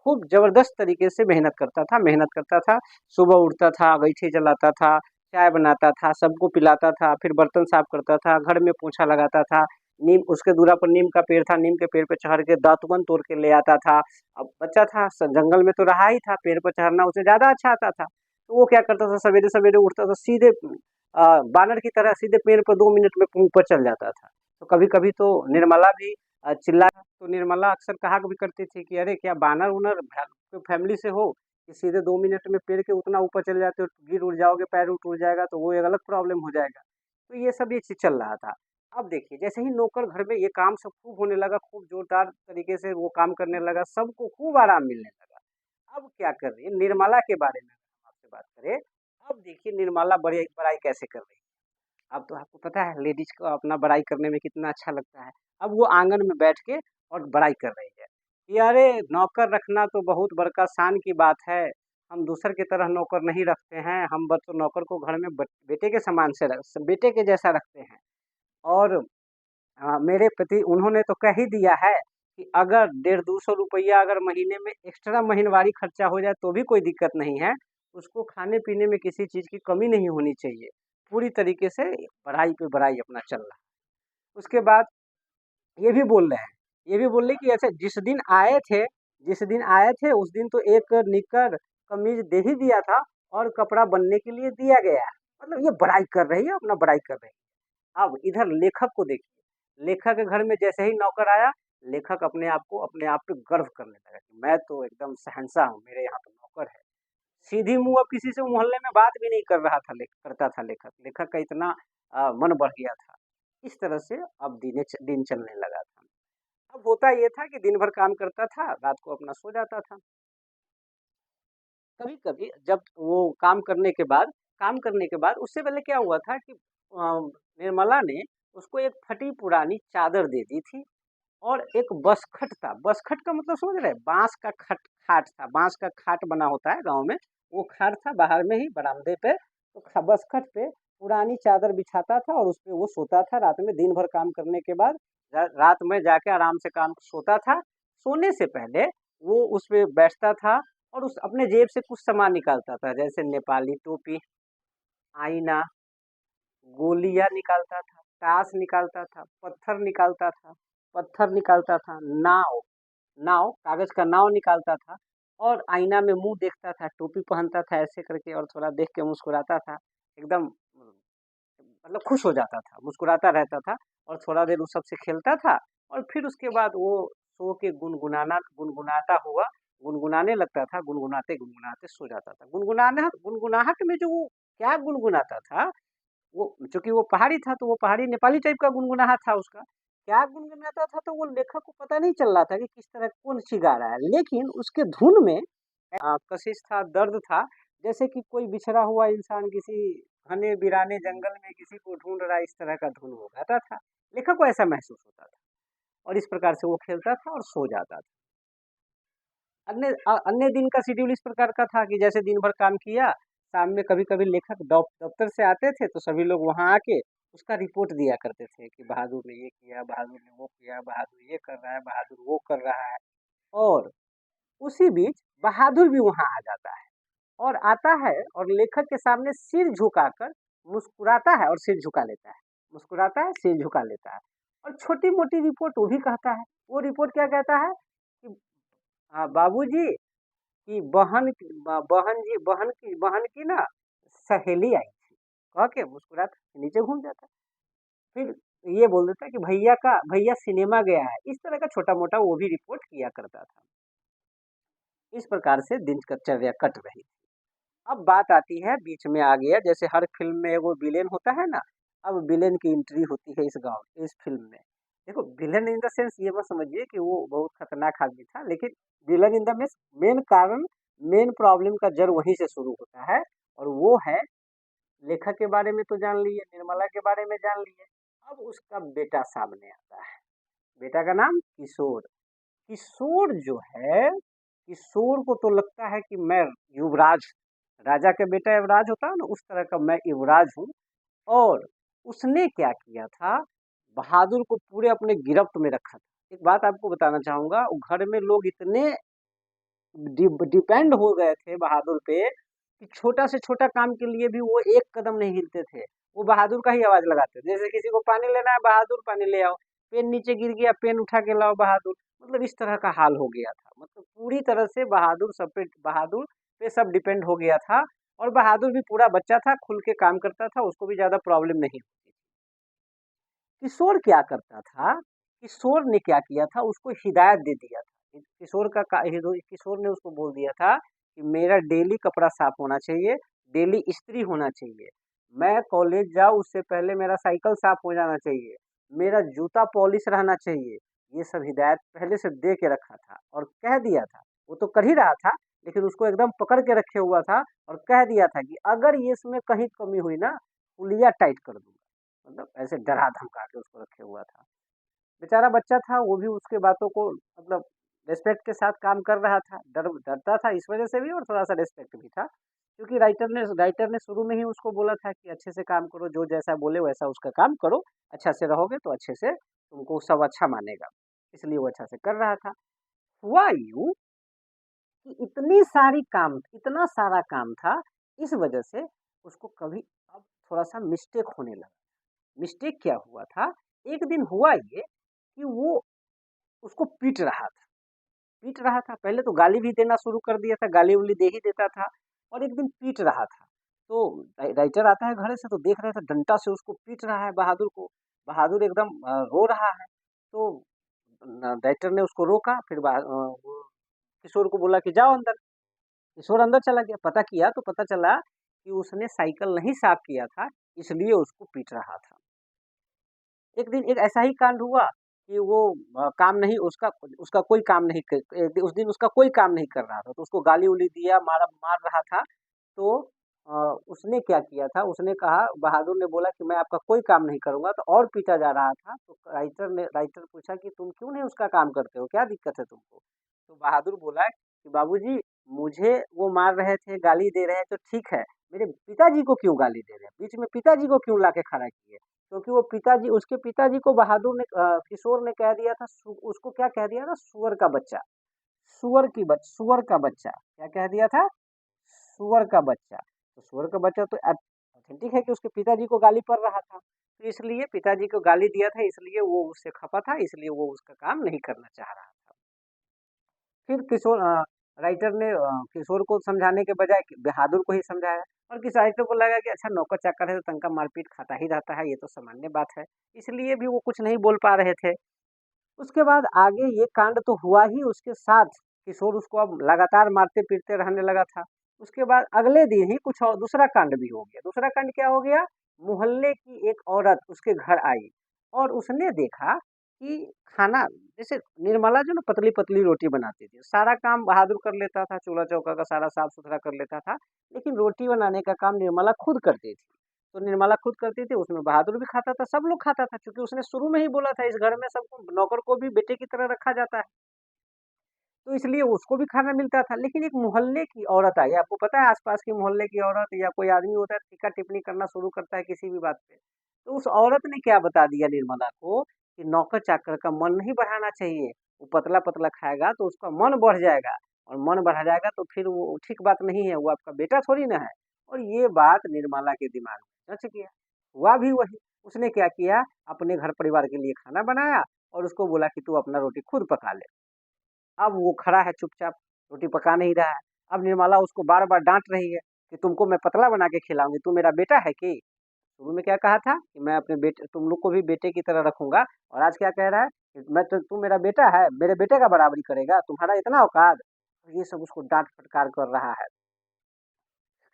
खूब जबरदस्त तरीके से मेहनत करता था। सुबह उठता था, अगीठी जलाता था, चाय बनाता था, सबको पिलाता था, फिर बर्तन साफ करता था, घर में पोछा लगाता था, नीम, उसके दूरा पर नीम का पेड़ था, नीम के पेड़ पे चढ़ के दातुन तोड़ के ले आता था। अब बच्चा था, जंगल में तो रहा ही था, पेड़ पर चढ़ना उसे ज्यादा अच्छा आता था, तो वो क्या करता था, सवेरे सवेरे उठता था, सीधे बानर की तरह सीधे पेड़ पर 2 मिनट में ऊपर चल जाता था। तो कभी कभी तो निर्मला भी चिल्ला, तो निर्मला अक्सर कहा भी करती थी कि अरे क्या बानर उनर फैमिली से हो कि सीधे 2 मिनट में पेड़ के उतना ऊपर चले जाते हो, गिर उड़ जाओगे, पैर उठ जाएगा तो वो एक अलग प्रॉब्लम हो जाएगा। तो ये सब ये चीज चल रहा था। अब देखिए जैसे ही नौकर घर में ये काम सब खूब होने लगा, खूब जोरदार तरीके से वो काम करने लगा, सबको खूब आराम मिलने लगा। अब क्या कर रही है निर्मला के बारे में अगर हम आपसे बात करें, अब देखिए निर्मला बड़ी बड़ाई कैसे कर रही है। अब तो आपको पता है लेडीज को अपना बड़ाई करने में कितना अच्छा लगता है। अब वो आंगन में बैठ के और बड़ाई कर रही है कि अरे नौकर रखना तो बहुत बड़का शान की बात है, हम दूसर की तरह नौकर नहीं रखते हैं, हम बस तो नौकर को घर में बेटे के समान से बेटे के जैसा रखते हैं। और मेरे पति उन्होंने तो कह ही दिया है कि अगर 150-200 रुपया अगर महीने में एक्स्ट्रा महीनवारी खर्चा हो जाए तो भी कोई दिक्कत नहीं है, उसको खाने पीने में किसी चीज़ की कमी नहीं होनी चाहिए, पूरी तरीके से बढ़ाई पे बढ़ाई अपना चल रहा है। उसके बाद ये भी बोल रहे हैं, ये भी बोल रहे कि अच्छा जिस दिन आए थे उस दिन तो एक निक्कर कमीज दे ही दिया था और कपड़ा बनने के लिए दिया गया है। मतलब ये बड़ाई कर रही है, अपना बड़ाई कर रही है। अब इधर लेखक को देखिए, लेखक के घर में जैसे ही नौकर आया, लेखक अपने आप पे गर्व करने लगा कि मैं तो एकदम शहंशाह हूँ, मेरे यहाँ तो नौकर है। सीधी मुंह अब किसी से मोहल्ले में बात भी नहीं कर रहा था, करता था लेखक, लेखक का इतना मन बढ़ गया था। इस तरह से अब दिन चलने लगा था। अब होता ये था कि दिन भर काम करता था, रात को अपना सो जाता था। कभी कभी जब वो काम करने के बाद उससे पहले क्या हुआ था कि निर्मला ने उसको एक फटी पुरानी चादर दे दी थी, और एक बसखट था। बसखट का मतलब समझ रहे हैं, बांस का खाट था, बांस का खाट बना होता है गांव में, वो खाट था बाहर में ही बरामदे पे, तो बसखट पे पुरानी चादर बिछाता था और उस पे वो सोता था रात में, दिन भर काम करने के बाद रात में जाके आराम से काम सोता था। सोने से पहले वो उस पे बैठता था और उस अपने जेब से कुछ सामान निकालता था, जैसे नेपाली टोपी, आईना, गोलियां निकालता था, ताश निकालता था, पत्थर निकालता था, नाव नाव कागज का नाव निकालता था, और आईना में मुंह देखता था, टोपी पहनता था ऐसे करके, और थोड़ा देख के मुस्कुराता था, एकदम मतलब खुश हो जाता था, मुस्कुराता रहता था, और थोड़ा देर उस सबसे खेलता था, और फिर उसके बाद वो सो के गुनगुनाता हुआ गुनगुनाने लगता था, गुनगुनाते गुनगुनाते सो जाता था। गुनगुनाहट में जो वो क्या गुनगुनाता था, वो चूँकि वो पहाड़ी था, तो वो पहाड़ी नेपाली टाइप का गुनगुनाहा था उसका। क्या गुनगुनाता था तो वो लेखक को पता नहीं चल रहा था कि किस तरह कौन-सी गा रहा है। लेकिन उसके धुन में कशिश था, दर्द था, जैसे कि कोई बिछड़ा हुआ इंसान किसी घने वीराने जंगल में किसी को ढूँढ रहा है, इस तरह का धुन वो गाता था। लेखक को ऐसा महसूस होता था और इस प्रकार से वो खेलता था और सो जाता था। अन्य दिन का शेड्यूल इस प्रकार का था कि जैसे दिन भर काम किया, शाम में कभी-कभी लेखक दफ्तर से आते थे तो सभी लोग वहाँ आके उसका रिपोर्ट दिया करते थे कि बहादुर ने ये किया, बहादुर ने वो किया, बहादुर ये कर रहा है, बहादुर वो कर रहा है। और उसी बीच बहादुर भी वहाँ आ जाता है और आता है और लेखक के सामने सिर झुकाकर मुस्कुराता है और सिर झुका लेता है। मुस्कुराता है, सिर झुका लेता है और छोटी-मोटी रिपोर्ट वो भी कहता है। वो रिपोर्ट क्या कहता है कि बाबूजी कि बहन की ना सहेली आई थी, कह के मुस्कुराता नीचे घूम जाता है। फिर ये बोल देता है कि भैया सिनेमा गया है। इस तरह का छोटा-मोटा वो भी रिपोर्ट किया करता था। इस प्रकार से दिनचर्या कट रही। अब बात आती है बीच में आ गया जैसे हर फ़िल्म में एगो विलेन होता है ना, अब विलेन की एंट्री होती है इस फ़िल्म में। देखो विलेन इन द सेंस ये मत समझिए कि वो बहुत खतरनाक आदमी था, लेकिन villain in the means main कारण, मेन प्रॉब्लम का जड़ वहीं से शुरू होता है और वो है लेखक के बारे में तो जान लिए, निर्मला के बारे में जान लिए, अब उसका बेटा सामने आता है। बेटा का नाम किशोर। किशोर जो है, किशोर को तो लगता है कि मैं युवराज, राजा का बेटा युवराज होता है ना, उस तरह का मैं युवराज हूँ। और उसने क्या किया था, बहादुर को पूरे अपने गिरफ्त में रखा था। एक बात आपको बताना चाहूंगा, वो घर में लोग इतने डिपेंड हो गए थे बहादुर पे कि छोटा से छोटा काम के लिए भी वो एक कदम नहीं हिलते थे। वो बहादुर का ही आवाज लगाते थे। जैसे किसी को पानी लेना है, बहादुर पानी ले आओ। पेन नीचे गिर गया, पेन उठा के लाओ बहादुर। मतलब इस तरह का हाल हो गया था। मतलब पूरी तरह से बहादुर पे सब डिपेंड हो गया था और बहादुर भी पूरा बच्चा था, खुल के काम करता था, उसको भी ज्यादा प्रॉब्लम नहीं होती। किशोर क्या करता था, किशोर ने क्या किया था, उसको हिदायत दे दिया था। किशोर ने उसको बोल दिया था कि मेरा डेली कपड़ा साफ होना चाहिए, डेली इस्त्री होना चाहिए, मैं कॉलेज जाऊँ उससे पहले मेरा साइकिल साफ हो जाना चाहिए, मेरा जूता पॉलिश रहना चाहिए। ये सब हिदायत पहले से दे के रखा था और कह दिया था, वो तो कर ही रहा था, लेकिन उसको एकदम पकड़ के रखे हुआ था और कह दिया था कि अगर ये इसमें कहीं कमी हुई ना, पुलिया टाइट कर दूंगा। मतलब ऐसे डरा धमका के उसको रखे हुआ था। बेचारा बच्चा था, वो भी उसके बातों को मतलब रिस्पेक्ट के साथ काम कर रहा था। डरता था इस वजह से भी और थोड़ा-सा रिस्पेक्ट भी था। क्योंकि राइटर ने शुरू में ही उसको बोला था कि अच्छे से काम करो, जो जैसा बोले वैसा उसका काम करो, अच्छा से रहोगे तो अच्छे से तुमको सब अच्छा मानेगा। इसलिए वो अच्छा से कर रहा था। हुआ यूँ कि इतना सारा काम था, इस वजह से उसको कभी अब थोड़ा-सा मिस्टेक होने लगा। मिस्टेक क्या हुआ था, एक दिन हुआ ये कि वो उसको पीट रहा था, पहले तो गाली भी देना शुरू कर दिया था, गाली-उली दे ही देता था और एक दिन पीट रहा था। तो राइटर आता है घर से तो देख रहा था डंडा से उसको पीट रहा है बहादुर को, बहादुर एकदम रो रहा है। तो राइटर ने उसको रोका, फिर वो किशोर को बोला कि जाओ अंदर। किशोर अंदर चला गया, पता किया तो पता चला कि उसने साइकिल नहीं साफ किया था, इसलिए उसको पीट रहा था। एक दिन एक ऐसा ही कांड हुआ कि वो काम नहीं उसका उसका कोई काम नहीं उस दिन उसका कोई काम नहीं कर रहा था, तो उसको गाली-उली दिया, मार रहा था। तो उसने क्या किया था, उसने कहा बहादुर ने बोला कि मैं आपका कोई काम नहीं करूँगा, तो और पीटा जा रहा था। तो राइटर पूछा कि तुम क्यों नहीं उसका काम करते हो? क्या दिक्कत है तुमको? तो बहादुर बोला कि बाबूजी मुझे वो मार रहे थे, गाली दे रहे हैं तो ठीक है, मेरे पिताजी को क्यों गाली दे रहे हैं? बीच में पिताजी को क्यों लाके खड़ा किए? क्योंकि वो पिताजी उसके पिताजी को किशोर ने कह दिया था उसको क्या कह दिया था सुअर का बच्चा, सुअर का बच्चा, क्या कह दिया था? सुअर का बच्चा। तो सुअर का बच्चा तो ऑथेंटिक है कि उसके पिताजी को गाली पड़ रहा था। तो इसलिए पिताजी को गाली दिया था इसलिए वो उससे खफा था, इसलिए वो उसका काम नहीं करना चाह रहा था। फिर राइटर ने किशोर को समझाने के बजाय बहादुर को ही समझाया और किस राइटर को लगा कि अच्छा नौकर-चाकर है तो तनका मारपीट खाता ही रहता है, ये तो सामान्य बात है। इसलिए भी वो कुछ नहीं बोल पा रहे थे। उसके बाद आगे ये कांड तो हुआ ही, उसके साथ किशोर उसको अब लगातार मारते-पीटते रहने लगा था। उसके बाद अगले दिन ही कुछ और दूसरा कांड भी हो गया। दूसरा कांड क्या हो गया मोहल्ले की एक औरत उसके घर आई और उसने देखा कि खाना, जैसे निर्मला जो ना पतली-पतली रोटी बनाती थी, सारा काम बहादुर कर लेता था, चूल्हा-चौका का सारा साफ-सुथरा कर लेता था, लेकिन रोटी बनाने का काम निर्मला खुद करती थी। तो निर्मला खुद करती थी, उसमें बहादुर भी खाता था, सब लोग खाता था, क्योंकि उसने शुरू में ही बोला था इस घर में सबको, नौकर को भी बेटे की तरह रखा जाता है। तो इसलिए उसको भी खाना मिलता था। लेकिन एक मोहल्ले की औरत आई, आपको पता है आस-पास के मोहल्ले की औरत या कोई आदमी होता है टीका-टिप्पणी करना शुरू करता है किसी भी बात पे। तो उस औरत ने क्या बता दिया निर्मला को कि नौकर-चाकर का मन नहीं बढ़ाना चाहिए। वो पतला-पतला खाएगा तो उसका मन बढ़ जाएगा और मन बढ़ जाएगा तो फिर वो ठीक बात नहीं है, वो आपका बेटा थोड़ी ना है। और ये बात निर्मला के दिमाग में रच गया। हुआ भी वही, उसने क्या किया, अपने घर परिवार के लिए खाना बनाया और उसको बोला कि तू अपना रोटी खुद पका ले। अब वो खड़ा है चुपचाप, रोटी पका नहीं रहा है। अब निर्मला उसको बार-बार डाँट रही है कि तुमको मैं पतला बना के खिलाऊँगी, तू मेरा बेटा है कि? शुरू में क्या कहा था कि मैं अपने बेटे तुम लोग को भी बेटे की तरह रखूँगा, और आज क्या कह रहा है कि मैं तो, तू मेरा बेटा है, मेरे बेटे का बराबरी करेगा, तुम्हारा इतना औकात? ये सब उसको डाँट-फटकार कर रहा है।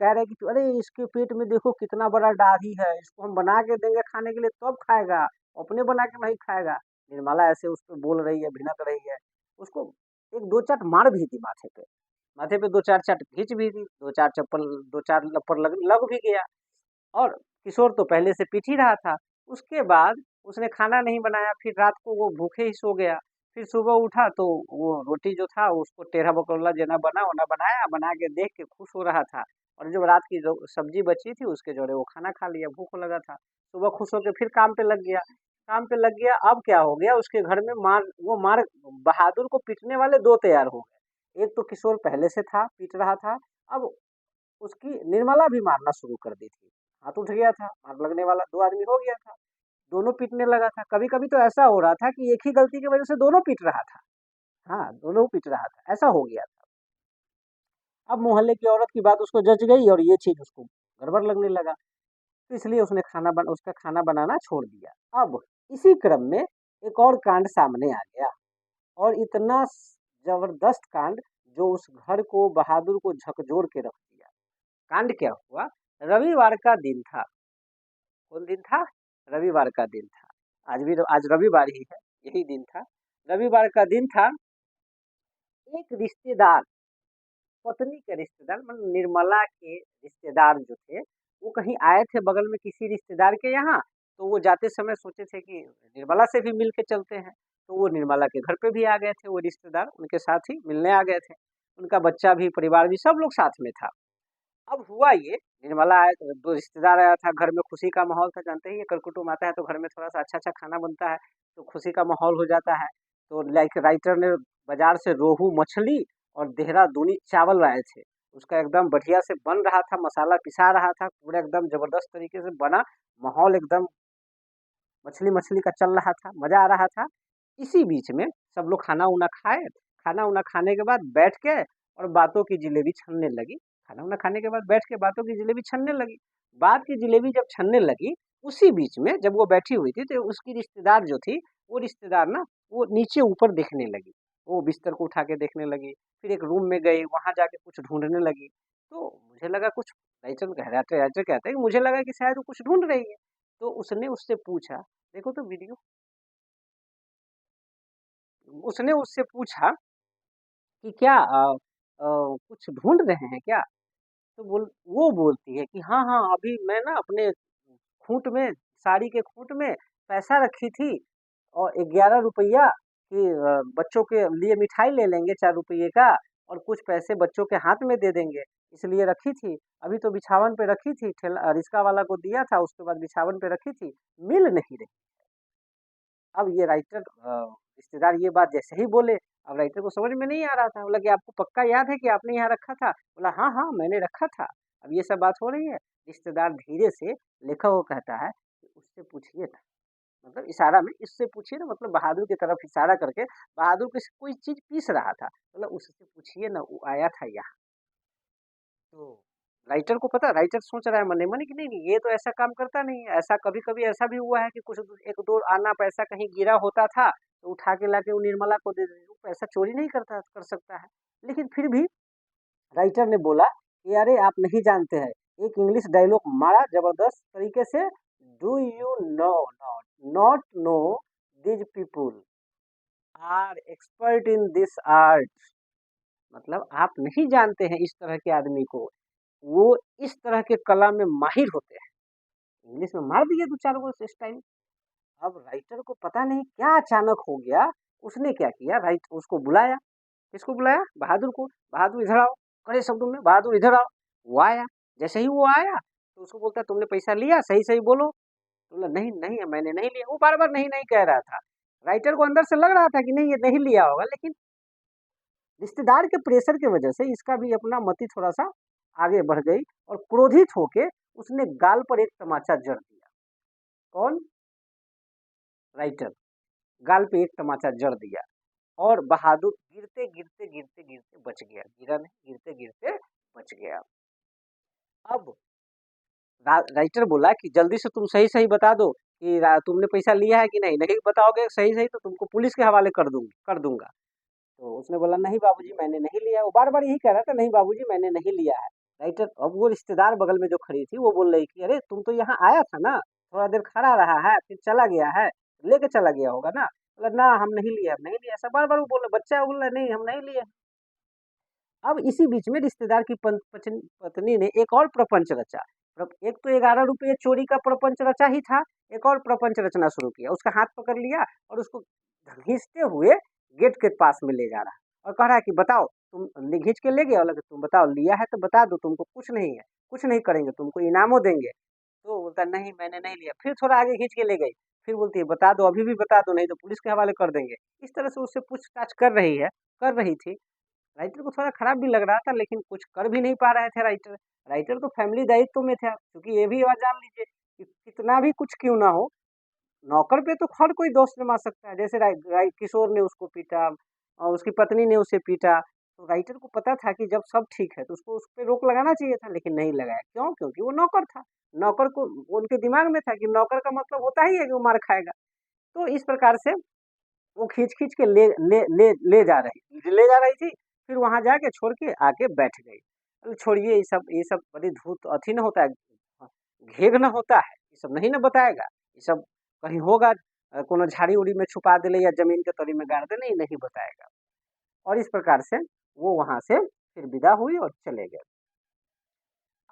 कह रहे हैं कि अरे इसके पेट में देखो कितना बड़ा दाढ़ी है, इसको हम बना के देंगे खाने के लिए तब खाएगा, अपने बना के नहीं खाएगा। निर्मला ऐसे उस पे बोल रही है, भिनक रही है। उसको एक 2 चाट मार भी दी माथे पे 2-4 चाट खींच भी दी, 2-4 चप्पल 2-4 लपड़ लग लग भी गया। और किशोर तो पहले से पीट ही रहा था। उसके बाद उसने खाना नहीं बनाया, फिर रात को वो भूखे ही सो गया। फिर सुबह उठा तो वो रोटी जो था उसको टेढ़ा बकौला जना बना वना बनाया, बना के देख के खुश हो रहा था। और जो रात की जो सब्जी बची थी उसके जोड़े वो खाना खा लिया, भूख लगा था। सुबह खुश होके फिर काम पे लग गया। काम पे लग गया, अब क्या हो गया, उसके घर में मार बहादुर को पीटने वाले 2 तैयार हो गए। एक तो किशोर पहले से था, पीट रहा था, अब उसकी निर्मला भी मारना शुरू कर दी थी। हाथ उठ गया था, मार लगने वाला 2 आदमी हो गया था। दोनों पीटने लगा था। कभी-कभी तो ऐसा हो रहा था कि एक ही गलती की वजह से दोनों पीट रहा था। हाँ, दोनों पीट रहा था, ऐसा हो गया था। अब मोहल्ले की औरत की बात उसको जच गई और ये चीज़ उसको गड़बड़ लगने लगा। तो इसलिए उसका खाना बनाना छोड़ दिया। अब इसी क्रम में एक और कांड सामने आ गया, और इतना ज़बरदस्त कांड जो उस घर को, बहादुर को झकझोर के रख दिया। कांड क्या हुआ, रविवार का दिन था। कौन दिन था? रविवार का दिन था। आज रविवार ही है, यही दिन था। रविवार का दिन था। एक रिश्तेदार, पत्नी के रिश्तेदार मतलब निर्मला के रिश्तेदार जो थे, वो कहीं आए थे बगल में किसी रिश्तेदार के यहाँ, तो वो जाते समय सोचे थे कि निर्मला से भी मिल के चलते हैं। तो वो निर्मला के घर पे भी आ गए थे, वो रिश्तेदार उनके साथ ही मिलने आ गए थे। उनका बच्चा भी, परिवार भी, सब लोग साथ में था। अब हुआ ये, निर्मला आए तो 2 रिश्तेदार आया था, घर में खुशी का माहौल था, जानते ही हैं कर-कुटुम्ब आता है तो घर में थोड़ा-सा अच्छा-अच्छा खाना बनता है, तो खुशी का माहौल हो जाता है। तो लाइक राइटर ने बाज़ार से रोहू मछली और देहरादूनी चावल लाए थे। उसका एकदम बढ़िया से बन रहा था, मसाला पिसा रहा था, पूरा एकदम ज़बरदस्त तरीके से बना, माहौल एकदम मछली-मछली का चल रहा था, मज़ा आ रहा था। इसी बीच में सब लोग खाना-वाना खाए, खाना-वाना खाने के बाद बैठ के और बातों की जलेबी छनने लगी। खाना-वाना खाने के बाद बैठ के बातों की जलेबी छनने लगी। बात की जलेबी जब छनने लगी, उसी बीच में जब वो बैठी हुई थी, तो उसकी रिश्तेदार जो थी, वो रिश्तेदार ना, वो नीचे-ऊपर देखने लगी। वो बिस्तर को उठा के देखने लगी, फिर एक रूम में गई, वहाँ जाके कुछ ढूँढने लगी। तो मुझे लगा कुछ राइटर कहते हैं कि मुझे लगा कि शायद वो कुछ ढूँढ रही है। तो उसने उससे पूछा, देखो तो वीडियो, उसने उससे पूछा कि क्या कुछ ढूँढ रहे हैं क्या? तो वो बोलती है कि हाँ, हाँ, अभी मैं ना अपने खूंट में, साड़ी के खूंट में पैसा रखी थी और 11 रुपया कि बच्चों के लिए मिठाई ले लेंगे 4 रुपये का और कुछ पैसे बच्चों के हाथ में दे देंगे, इसलिए रखी थी। अभी तो बिछावन पे रखी थी, रिक्शा वाला को दिया था, उसके बाद बिछावन पे रखी थी, मिल नहीं रही। अब ये राइटर रिश्तेदार ये बात जैसे ही बोले, अब राइटर को समझ में नहीं आ रहा था। बोला कि आपको पक्का याद है कि आपने यहाँ रखा था? बोला हाँ, हाँ, मैंने रखा था। अब ये सब बात हो रही है। रिश्तेदार धीरे से लेखक को कहता है कि उससे पूछिए ना, मतलब इशारा में, इससे पूछिए ना, मतलब बहादुर की तरफ इशारा करके, बहादुर किसी कोई चीज़ पीस रहा था। बोला उससे पूछिए ना, वो आया था यहाँ। तो राइटर को पता, राइटर सोच रहा है मन ही मन कि नहीं नहीं, ये तो ऐसा काम करता नहीं है। ऐसा कभी कभी ऐसा भी हुआ है कि कुछ एक दो आना पैसा कहीं गिरा होता था तो उठा के लाके वो निर्मला को दे देते, वो पैसा चोरी नहीं करता कर सकता है। लेकिन फिर भी राइटर ने बोला कि अरे आप नहीं जानते हैं, एक इंग्लिश डायलॉग मारा जबरदस्त तरीके से, do you know not no these people are expert in this art. मतलब आप नहीं जानते हैं इस तरह के आदमी को, वो इस तरह के कला में माहिर होते हैं। इंग्लिश में मार दिए दो चार गो इस टाइम। अब राइटर को पता नहीं क्या अचानक हो गया, उसने क्या किया, राइट उसको बुलाया। किसको बुलाया? बहादुर को। बहादुर इधर आओ, कड़े शब्दों में, बहादुर इधर आओ। वो आया। जैसे ही वो आया तो उसको बोलता है तुमने पैसा लिया, सही सही बोलो। तो बोला नहीं नहीं मैंने नहीं लिया। वो बार बार नहीं नहीं कह रहा था। राइटर को अंदर से लग रहा था कि नहीं ये नहीं लिया होगा, लेकिन रिश्तेदार के प्रेशर की वजह से इसका भी अपना मति थोड़ा सा आगे बढ़ गई और क्रोधित होके उसने गाल पर एक तमाचा जड़ दिया। कौन? राइटर। गाल पे एक तमाचा जड़ दिया और बहादुर गिरते गिरते गिरते गिरते बच गया। गिरा नहीं, गिरते गिरते बच गया। अब राइटर बोला कि जल्दी से तुम सही सही बता दो कि तुमने पैसा लिया है कि नहीं। नहीं बताओगे सही सही तो तुमको पुलिस के हवाले कर दूंगा। तो उसने बोला नहीं बाबूजी मैंने नहीं लिया। वो बार बार यही कह रहा था नहीं बाबूजी मैंने नहीं लिया है। राइटर, अब वो रिश्तेदार बगल में जो खड़ी थी वो बोल रही कि अरे तुम तो यहाँ आया था ना, थोड़ा देर खड़ा रहा है फिर चला गया है, लेके चला गया होगा ना। बोला ना हम नहीं लिया, नहीं लिया। ऐसा बार बार वो बोल रहा, बच्चा बोल रहा नहीं हम नहीं लिए। अब इसी बीच में रिश्तेदार की पत्नी ने एक और प्रपंच रचा। एक तो 11 रुपये चोरी का प्रपंच रचा ही था, एक और प्रपंच रचना शुरू किया। उसका हाथ पकड़ लिया और उसको घसीटते हुए गेट के पास में ले जा रहा है और कह रहा है कि बताओ तुम घींच के ले गए। बोला कि तुम बताओ लिया है तो बता दो, तुमको कुछ नहीं है, कुछ नहीं करेंगे, तुमको इनामों देंगे। तो बोलता नहीं मैंने नहीं लिया। फिर थोड़ा आगे खींच के ले गई। फिर बोलती है बता दो, अभी भी बता दो, नहीं तो पुलिस के हवाले कर देंगे। इस तरह से उससे पूछताछ कर रही थी। राइटर को थोड़ा खराब भी लग रहा था, लेकिन कुछ कर भी नहीं पा रहे थे राइटर। राइटर तो फैमिली दायित्व में था, क्योंकि ये भी बात जान लीजिए कि कितना भी कुछ क्यों ना हो, नौकर पे तो हर कोई दोष जमा सकता है। जैसे किशोर ने उसको पीटा और उसकी पत्नी ने उसे पीटा। तो राइटर को पता था कि जब सब ठीक है तो उसको उस पर रोक लगाना चाहिए था, लेकिन नहीं लगाया। क्यों? क्योंकि वो नौकर था। नौकर को उनके दिमाग में था कि नौकर का मतलब होता ही है कि वो मार खाएगा। तो इस प्रकार से वो खींच-खींच के ले जा रही थी, फिर वहाँ जाके छोड़ के आके बैठ गई। अरे छोड़िए ये सब बड़ी धूर्त अथी ना होता है, घेग ना होता है, ये सब नहीं ना बताएगा। ये सब कहीं होगा कोनो झाड़ी-उड़ी में छुपा देले या ज़मीन के तली में गाड़ देले, ये नहीं बताएगा। और इस प्रकार से वो वहाँ से फिर विदा हुई और चले गए।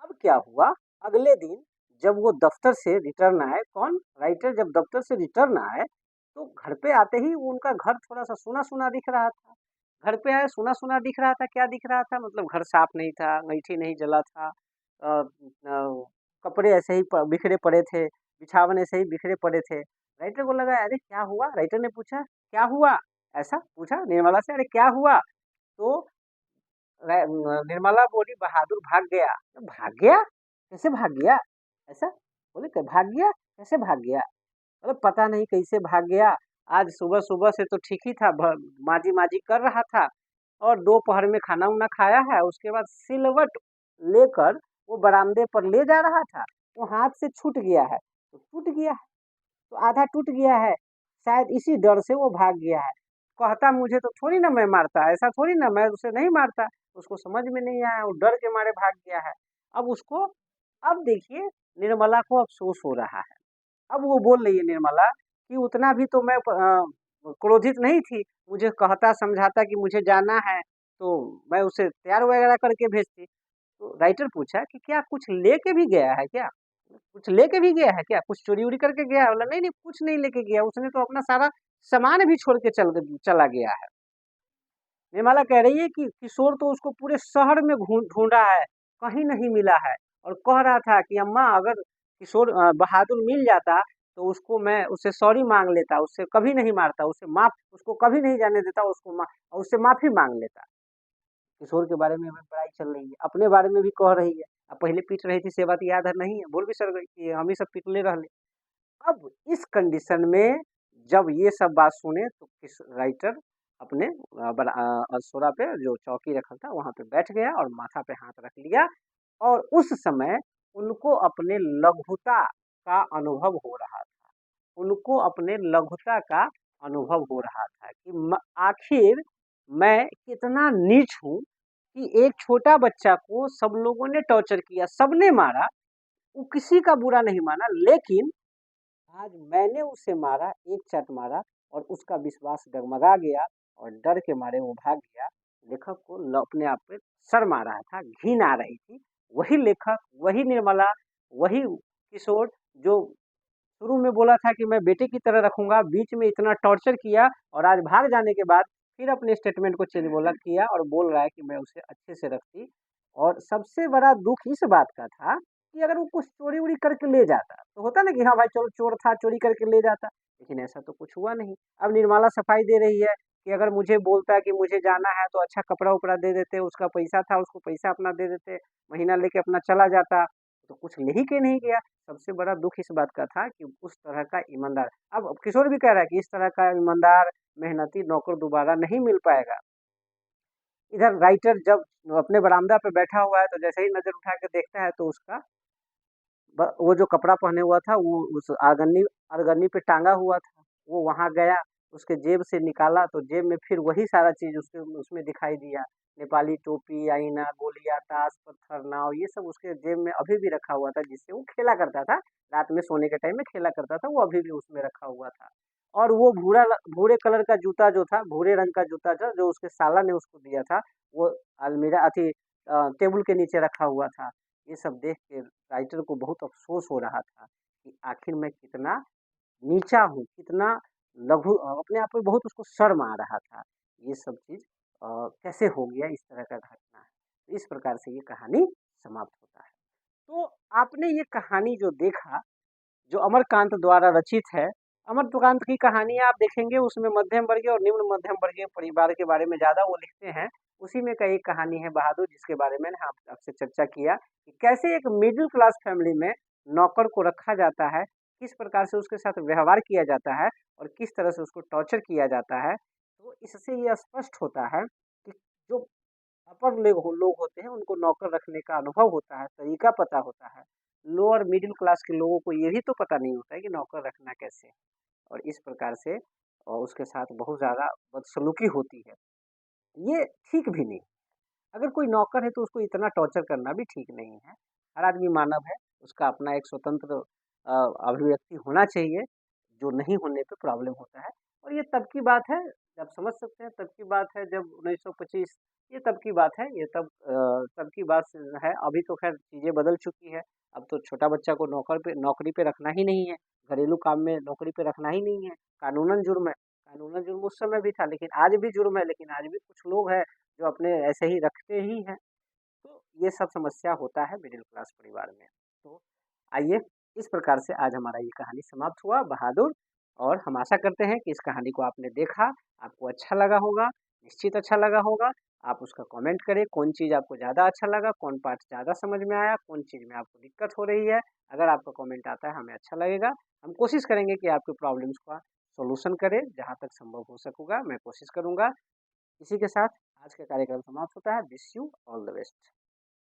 अब क्या हुआ, अगले दिन जब वो दफ्तर से रिटर्न आए, कौन? राइटर जब दफ्तर से रिटर्न आए, तो घर पे आते ही वो उनका घर थोड़ा-सा सूना-सूना दिख रहा था। घर पे आए सूना-सूना दिख रहा था, क्या दिख रहा था? मतलब घर साफ नहीं था, अंगीठी नहीं जला था, कपड़े ऐसे ही बिखरे पड़े थे, बिछावन ऐसे ही बिखरे पड़े थे। राइटर को लगा अरे क्या हुआ? राइटर ने पूछा, क्या हुआ? ऐसा पूछा निर्मला से, अरे क्या हुआ? तो निर्मला बोली बहादुर भाग गया। तो भाग गया? कैसे भाग गया? ऐसा बोले कि भाग गया? कैसे भाग गया? अरे पता नहीं कैसे भाग गया। आज सुबह सुबह से तो ठीक ही था, माजी माजी कर रहा था और दोपहर में खाना उना खाया है। उसके बाद सिलवट लेकर वो बरामदे पर ले जा रहा था, वो हाथ से छूट गया है। तो टूट गया है, तो आधा टूट गया है, शायद इसी डर से वो भाग गया है। कहता मुझे तो थोड़ी ना मैं मारता, ऐसा थोड़ी ना, मैं उसे नहीं मारता। उसको समझ में नहीं आया, वो डर के मारे भाग गया है। अब उसको अब देखिए निर्मला को अफ़सोस हो रहा है। अब वो बोल रही है निर्मला कि उतना भी तो मैं क्रोधित नहीं थी। मुझे कहता समझाता कि मुझे जाना है, तो मैं उसे तैयार वगैरह करके भेजती। तो राइटर पूछा कि क्या कुछ लेके भी गया है क्या? कुछ लेके भी गया है क्या? कुछ चोरी-वोरी करके गया है? बोला नहीं, नहीं कुछ नहीं लेके गया, उसने तो अपना सारा सामान भी छोड़ के चला गया है। निर्मला कह रही है कि किशोर तो उसको पूरे शहर में ढूँढा है, कहीं नहीं मिला है और कह रहा था कि अम्मा अगर किशोर बहादुर मिल जाता तो उसको मैं उससे सॉरी माँग लेता, उससे कभी नहीं मारता, उसको कभी नहीं जाने देता, उससे माफ़ी माँग लेता। किशोर के बारे में अभी पढ़ाई चल रही है, अपने बारे में भी कह रही है। अब पहले पीट रही थी से बात याद है नहीं है, भूल भी सर गई कि हम ही सब पिटले रहले। अब इस कंडीशन में जब ये सब बात सुने तो किस राइटर अपने सोरा पे जो चौकी रखा था वहां पे बैठ गया और माथा पे हाथ रख लिया। और उस समय उनको अपने लघुता का अनुभव हो रहा था। उनको अपने लघुता का अनुभव हो रहा था कि आखिर मैं कितना नीच हूँ कि एक छोटा बच्चा को सब लोगों ने टॉर्चर किया, सबने मारा, वो किसी का बुरा नहीं माना, लेकिन आज मैंने उसे मारा, एक चट मारा और उसका विश्वास डगमगा गया और डर के मारे वो भाग गया। लेखक को अपने आप पे शर्म आ रहा था, घिन आ रही थी। वही लेखक, वही निर्मला, वही किशोर जो शुरू में बोला था कि मैं बेटे की तरह रखूंगा, बीच में इतना टॉर्चर किया और आज भाग जाने के बाद फिर अपने स्टेटमेंट को चेंज बोला किया और बोल रहा है कि मैं उसे अच्छे से रखती। और सबसे बड़ा दुख इस बात का था कि अगर वो कुछ चोरी उड़ी करके ले जाता तो होता ना कि हाँ भाई चलो चोर था, चोरी करके ले जाता, लेकिन ऐसा तो कुछ हुआ नहीं। अब निर्मला सफाई दे रही है कि अगर मुझे बोलता है कि मुझे जाना है तो अच्छा कपड़ा उपड़ा दे देते, उसका पैसा था उसको पैसा अपना दे देते, महीना लेके अपना चला जाता, तो कुछ ले ही के नहीं गया। सबसे बड़ा दुख इस बात का था कि उस तरह का ईमानदार, अब किशोर भी कह रहा है कि इस तरह का ईमानदार मेहनती नौकर दोबारा नहीं मिल पाएगा। इधर राइटर जब अपने बरामदा पे बैठा हुआ है तो जैसे ही नजर उठा के देखता है तो उसका वो जो कपड़ा पहने हुआ था वो उस आगन्नी अरगन्नी पे टांगा हुआ था। वो वहां गया, उसके जेब से निकाला तो जेब में फिर वही सारा चीज उसके उसमें दिखाई दिया। नेपाली टोपी, आईना, गोलियां, ताश, पत्थर, नाव, ये सब उसके जेब में अभी भी रखा हुआ था, जिससे वो खेला करता था। रात में सोने के टाइम में खेला करता था, वो अभी भी उसमें रखा हुआ था। और वो भूरे कलर का जूता जो था, भूरे रंग का जूता था जो उसके साला ने उसको दिया था, वो अलमीरा अथी टेबल के नीचे रखा हुआ था। ये सब देख के राइटर को बहुत अफ़सोस हो रहा था कि आखिर मैं कितना नीचा हूँ, कितना लघु, अपने आप में बहुत उसको शर्म आ रहा था। ये सब चीज़ कैसे हो गया, इस तरह का घटना है। तो इस प्रकार से ये कहानी समाप्त होता है। तो आपने ये कहानी जो देखा, जो अमरकांत द्वारा रचित है, अमरकांत की कहानियाँ आप देखेंगे उसमें मध्यम वर्गीय और निम्न मध्यम वर्गीय परिवार के बारे में ज़्यादा वो लिखते हैं। उसी में का एक कहानी है बहादुर, जिसके बारे में मैंने आपसे चर्चा किया कि कैसे एक मिडिल क्लास फैमिली में नौकर को रखा जाता है, किस प्रकार से उसके साथ व्यवहार किया जाता है और किस तरह से उसको टॉर्चर किया जाता है। तो इससे ये स्पष्ट होता है कि जो अपर लोग होते हैं उनको नौकर रखने का अनुभव होता है, तरीका पता होता है। लोअर मिडिल क्लास के लोगों को ये भी तो पता नहीं होता है कि नौकर रखना कैसे है और इस प्रकार से उसके साथ बहुत ज़्यादा बदसलूकी होती है। ये ठीक भी नहीं। अगर कोई नौकर है तो उसको इतना टॉर्चर करना भी ठीक नहीं है। हर आदमी मानव है, उसका अपना एक स्वतंत्र अभिव्यक्ति होना चाहिए, जो नहीं होने पे प्रॉब्लम होता है। और ये तब की बात है, जब समझ सकते हैं तब की बात है जब 1925, ये तब की बात है, ये तब की बात है। अभी तो खैर चीज़ें बदल चुकी है। अब तो छोटा बच्चा को नौकरी पे रखना ही नहीं है, घरेलू काम में नौकरी पे रखना ही नहीं है, कानूनन जुर्म है। कानूनन जुर्म उस समय भी था, लेकिन आज भी जुर्म है, लेकिन आज भी कुछ लोग हैं जो अपने ऐसे ही रखते ही हैं। तो ये सब समस्या होता है मिडिल क्लास परिवार में। तो आइए, इस प्रकार से आज हमारा ये कहानी समाप्त हुआ, बहादुर। और हम आशा करते हैं कि इस कहानी को आपने देखा, आपको अच्छा लगा होगा, निश्चित अच्छा लगा होगा। आप उसका कमेंट करें, कौन चीज़ आपको ज़्यादा अच्छा लगा, कौन पार्ट ज़्यादा समझ में आया, कौन चीज़ में आपको दिक्कत हो रही है। अगर आपका कमेंट आता है, हमें अच्छा लगेगा। हम कोशिश करेंगे कि आपके प्रॉब्लम्स का सॉल्यूशन करें, जहाँ तक संभव हो सकूँगा मैं कोशिश करूँगा। इसी के साथ आज का कार्यक्रम समाप्त होता है। Wish you all the best.